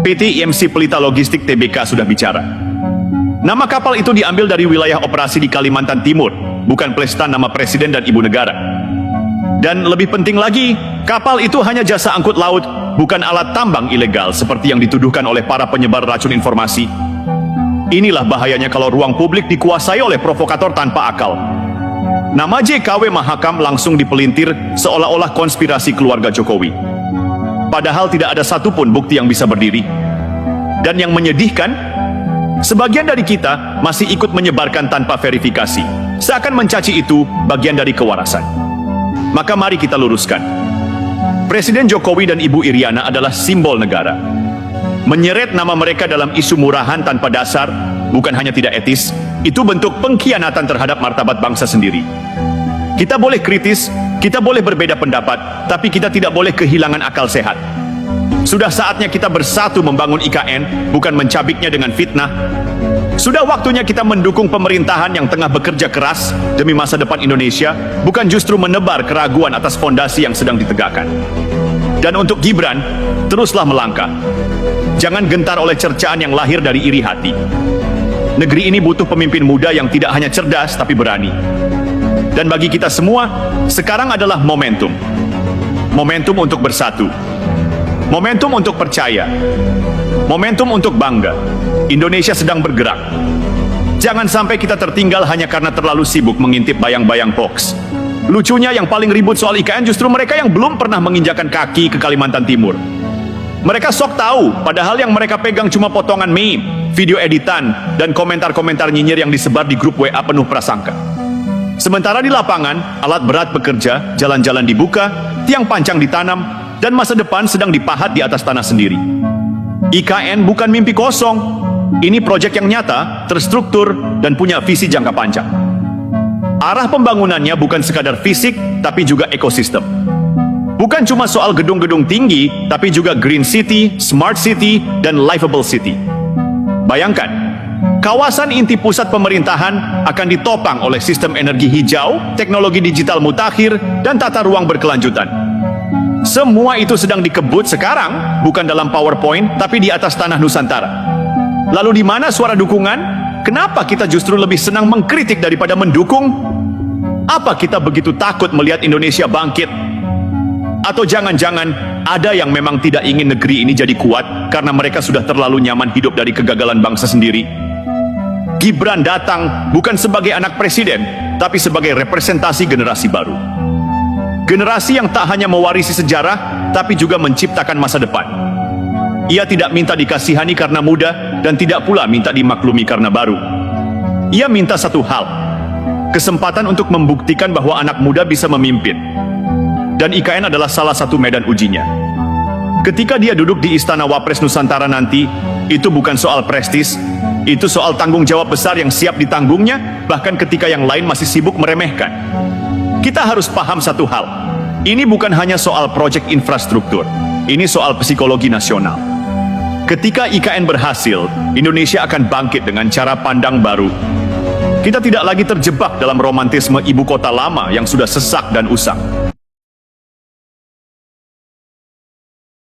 PT IMC Pelita Logistik Tbk sudah bicara. Nama kapal itu diambil dari wilayah operasi di Kalimantan Timur, bukan plesetan nama presiden dan ibu negara. Dan lebih penting lagi, kapal itu hanya jasa angkut laut, bukan alat tambang ilegal seperti yang dituduhkan oleh para penyebar racun informasi. Inilah bahayanya kalau ruang publik dikuasai oleh provokator tanpa akal. Nama JKW Mahakam langsung dipelintir seolah-olah konspirasi keluarga Jokowi. Padahal tidak ada satupun bukti yang bisa berdiri. Dan yang menyedihkan, sebagian dari kita masih ikut menyebarkan tanpa verifikasi. Seakan mencaci itu bagian dari kewarasan. Maka mari kita luruskan. Presiden Jokowi dan Ibu Iriana adalah simbol negara. Menyeret nama mereka dalam isu murahan tanpa dasar bukan hanya tidak etis, itu bentuk pengkhianatan terhadap martabat bangsa sendiri. Kita boleh kritis, kita boleh berbeda pendapat, tapi kita tidak boleh kehilangan akal sehat. Sudah saatnya kita bersatu membangun IKN, bukan mencabiknya dengan fitnah. Sudah waktunya kita mendukung pemerintahan yang tengah bekerja keras demi masa depan Indonesia, bukan justru menebar keraguan atas fondasi yang sedang ditegakkan. Dan untuk Gibran, teruslah melangkah. Jangan gentar oleh cercaan yang lahir dari iri hati. Negeri ini butuh pemimpin muda yang tidak hanya cerdas, tapi berani. Dan bagi kita semua, sekarang adalah momentum. Momentum untuk bersatu. Momentum untuk percaya. Momentum untuk bangga. Indonesia sedang bergerak. Jangan sampai kita tertinggal hanya karena terlalu sibuk mengintip bayang-bayang hoax. Lucunya yang paling ribut soal IKN justru mereka yang belum pernah menginjakan kaki ke Kalimantan Timur. Mereka sok tahu, padahal yang mereka pegang cuma potongan meme, video editan, dan komentar-komentar nyinyir yang disebar di grup WA penuh prasangka. Sementara di lapangan, alat berat bekerja, jalan-jalan dibuka, tiang pancang ditanam, dan masa depan sedang dipahat di atas tanah sendiri. IKN bukan mimpi kosong. Ini proyek yang nyata, terstruktur, dan punya visi jangka panjang. Arah pembangunannya bukan sekadar fisik, tapi juga ekosistem. Bukan cuma soal gedung-gedung tinggi, tapi juga green city, smart city, dan livable city. Bayangkan, kawasan inti pusat pemerintahan akan ditopang oleh sistem energi hijau, teknologi digital mutakhir, dan tata ruang berkelanjutan. Semua itu sedang dikebut sekarang, bukan dalam PowerPoint, tapi di atas tanah Nusantara. Lalu di mana suara dukungan? Kenapa kita justru lebih senang mengkritik daripada mendukung? Apa kita begitu takut melihat Indonesia bangkit? Atau jangan-jangan ada yang memang tidak ingin negeri ini jadi kuat karena mereka sudah terlalu nyaman hidup dari kegagalan bangsa sendiri? Gibran datang bukan sebagai anak presiden, tapi sebagai representasi generasi baru. Generasi yang tak hanya mewarisi sejarah, tapi juga menciptakan masa depan. Ia tidak minta dikasihani karena muda, dan tidak pula minta dimaklumi karena baru. Ia minta satu hal, kesempatan untuk membuktikan bahwa anak muda bisa memimpin. Dan IKN adalah salah satu medan ujinya. Ketika dia duduk di Istana Wapres Nusantara nanti, itu bukan soal prestis, itu soal tanggung jawab besar yang siap ditanggungnya, bahkan ketika yang lain masih sibuk meremehkan. Kita harus paham satu hal, ini bukan hanya soal proyek infrastruktur, ini soal psikologi nasional. Ketika IKN berhasil, Indonesia akan bangkit dengan cara pandang baru. Kita tidak lagi terjebak dalam romantisme ibu kota lama yang sudah sesak dan usang.